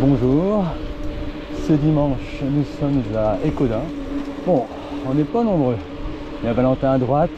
Bonjour, ce dimanche nous sommes à Écaudin. Bon, on n'est pas nombreux. Il y a Valentin à droite,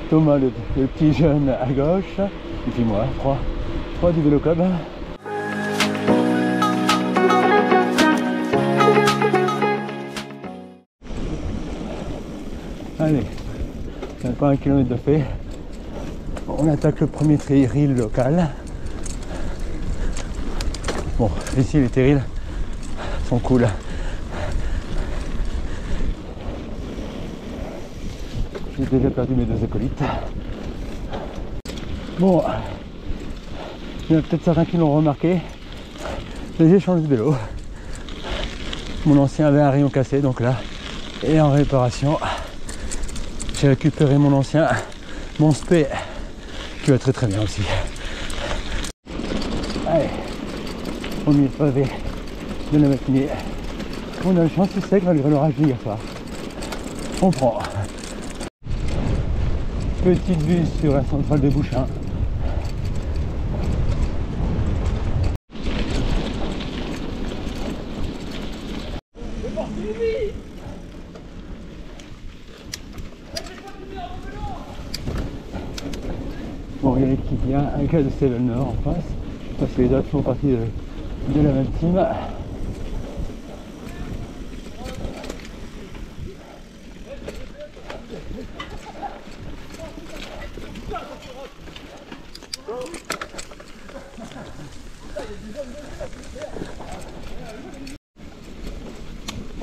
Thomas le petit jeune à gauche, et puis moi, trois du vélo club. Allez, il n'y a pas 1 kilomètre de fait. On attaque le premier trail local. Bon, ici les trails sont cool. J'ai déjà perdu mes 2 acolytes. Bon, il y en a peut-être certains qui l'ont remarqué, mais j'ai changé de vélo. Mon ancien avait un rayon cassé, donc là, il est en réparation. J'ai récupéré mon ancien, mon spé, qui va très très bien aussi. Allez, premier pavé de la matinée. On a le chance, c'est sec malgré l'orage d'hier soir. On prend. Petite vue sur la centrale de Bouchain. Bon, il y a l'équipe, il y a un gars de Seven Nord en face, parce que les autres font partie de la même team.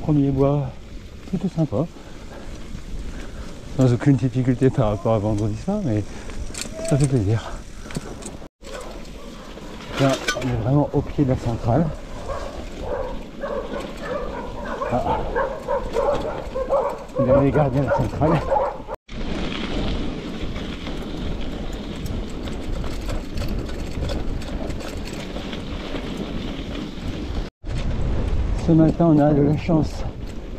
Premier bois plutôt sympa, sans aucune difficulté par rapport à vendredi soir, mais ça fait plaisir. Là, on est vraiment au pied de la centrale. Ah. Il y a les gardiens de la centrale. Ce matin, on a de la chance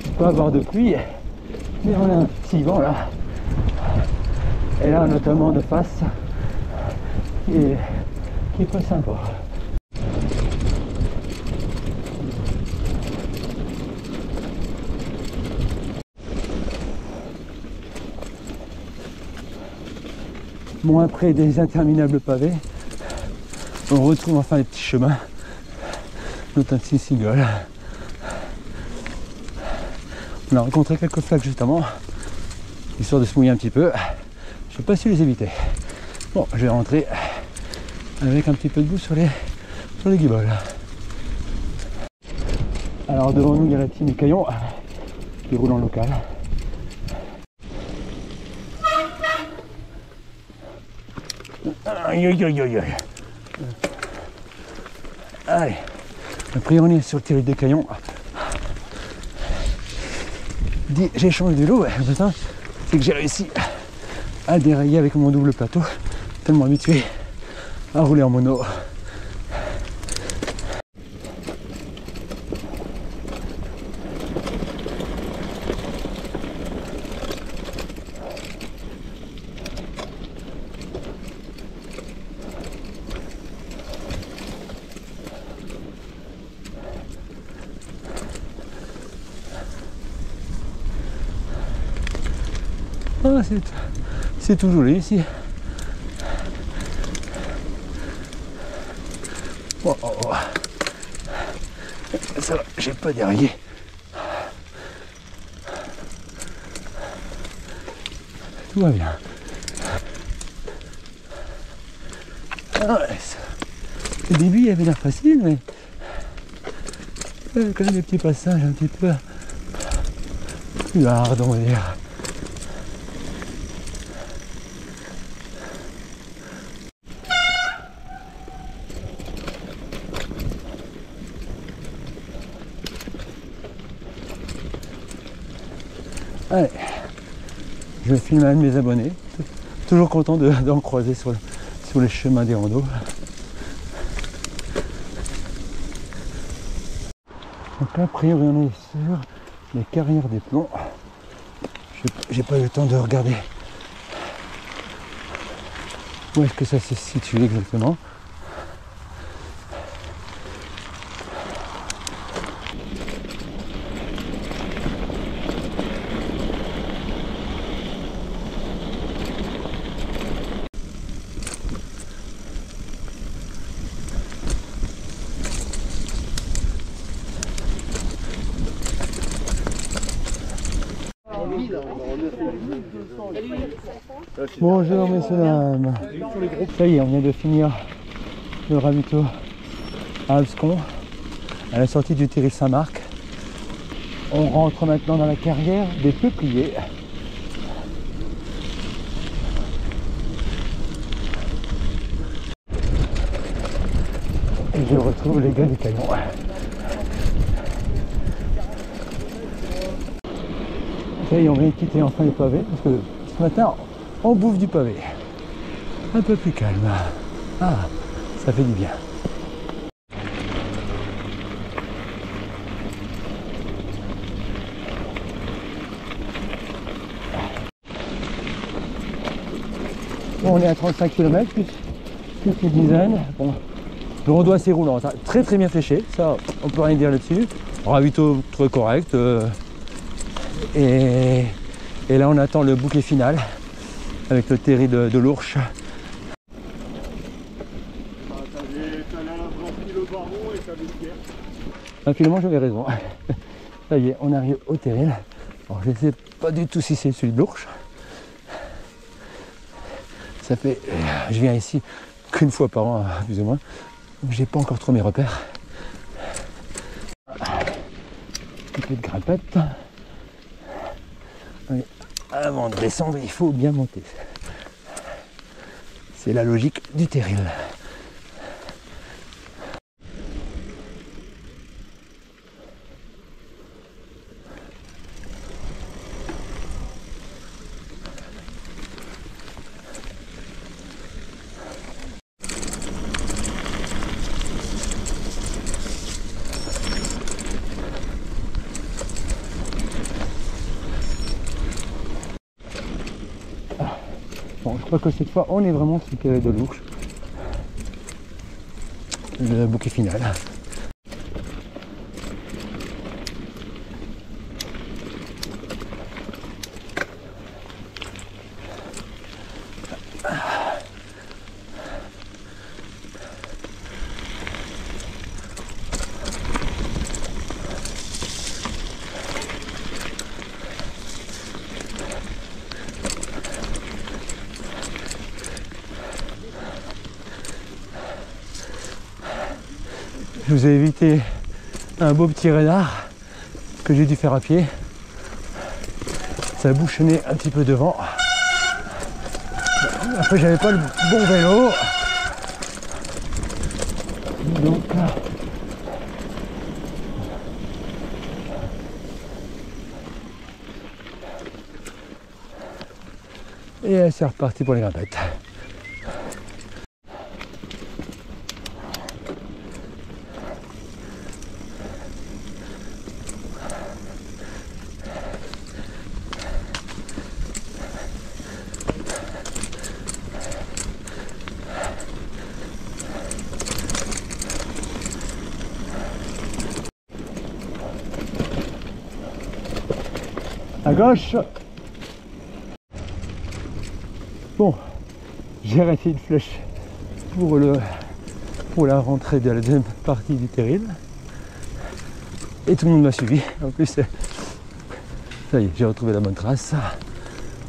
de ne pas avoir de pluie, mais on a un petit vent là. Et là, notamment de face, qui est pas sympa. Bon, après des interminables pavés, on retrouve enfin les petits chemins, notamment petit single. On a rencontré quelques flaques justement, histoire de se mouiller un petit peu. Je n'ai pas su les éviter. Bon, je vais rentrer avec un petit peu de boue sur les guibolles. Alors devant nous, il y a la team Caillon qui roule en local. Aïe aïe aïe aïe aïe. Allez, après on est sur le territoire des Caillons. J'ai changé de vélo, c'est que j'ai réussi à dérailler avec mon double plateau, tellement habitué à rouler en mono. Ah, c'est tout joli ici. Oh, oh, oh. Ça va, j'ai pas déraillé. Tout va bien. Ah ouais, au début il y avait l'air facile, mais il y avait quand même des petits passages un petit peu plus hard, on va dire. Allez, je filme un de mes abonnés, toujours content d'en croiser sur les chemins des randos. Donc là, a priori, on est sur les carrières des plombs. J'ai pas eu le temps de regarder Où est-ce que ça se situe exactement? Bonjour messieurs dames. Ça y est, on vient de finir le ravito à Abscon, à la sortie du Terril Saint-Marc. On rentre maintenant dans la carrière des peupliers. Et je retrouve les gars du camion. Ça y est, on vient de quitter enfin les pavés parce que ce matin on bouffe du pavé. Un peu plus calme. Ah, ça fait du bien. Bon, on est à 35 km, plus une dizaine. Bon, le rondeau assez roulant, très très bien fléché, ça on peut rien dire là-dessus. Ravito très correct. Et là on attend le bouquet final avec le terri de l'Ourche. Finalement j'avais raison. Ça y est, on arrive au terril. Alors je ne sais pas du tout si c'est celui de l'Ourche. Ça fait, je viens ici qu'une fois par an, plus ou moins. Donc j'ai pas encore trop mes repères. Un peu de grimpette. Allez, avant de descendre, il faut bien monter. C'est la logique du terril. Bon, je crois que cette fois, on est vraiment sur le terrain de l'Ourche. Le bouquet final. Je vous ai évité un beau petit renard que j'ai dû faire à pied. Ça a bouchonné un petit peu devant. Après j'avais pas le bon vélo. Donc et c'est reparti pour les grimpettes. À gauche. Bon, j'ai arrêté une flèche pour la rentrée de la deuxième partie du terril. Et tout le monde m'a suivi. En plus, ça y est, j'ai retrouvé la bonne trace.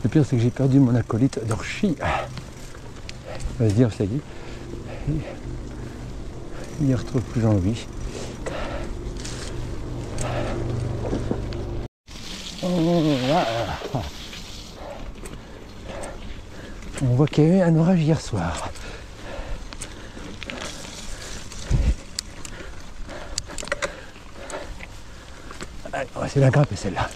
Le pire, c'est que j'ai perdu mon acolyte d'Orchy. On va se dire, ça y est, il ne retrouve plus en vie. On voit qu'il y a eu un orage hier soir. On va essayer de la grimper celle-là.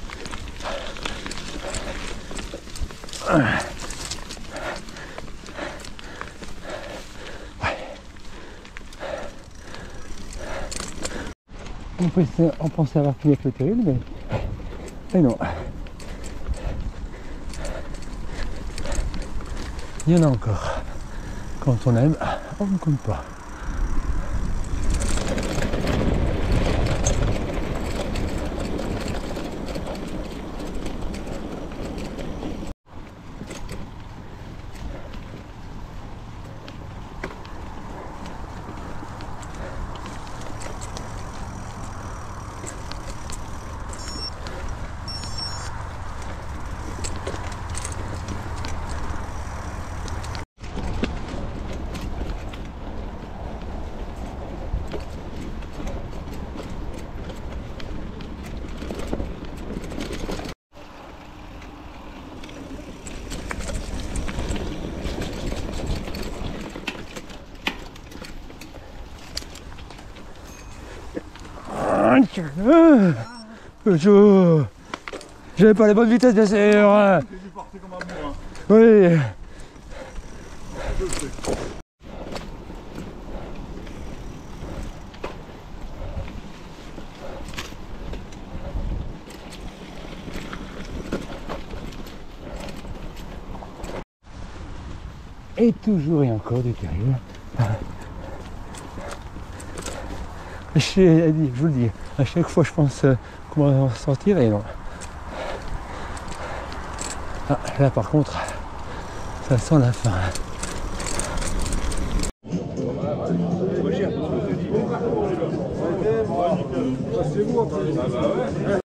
On pensait avoir fini avec le terril, mais non. Il y en a encore. Quand on aime, on ne compte pas. J'avais pas la bonne vitesse, bien sûr. J'ai dû partir comme un bourrin. Oui. Et toujours et encore du terrible. Je vous le dis, à chaque fois je pense comment en sortir et non. Ah, là par contre, ça sent la fin. C'est vous après.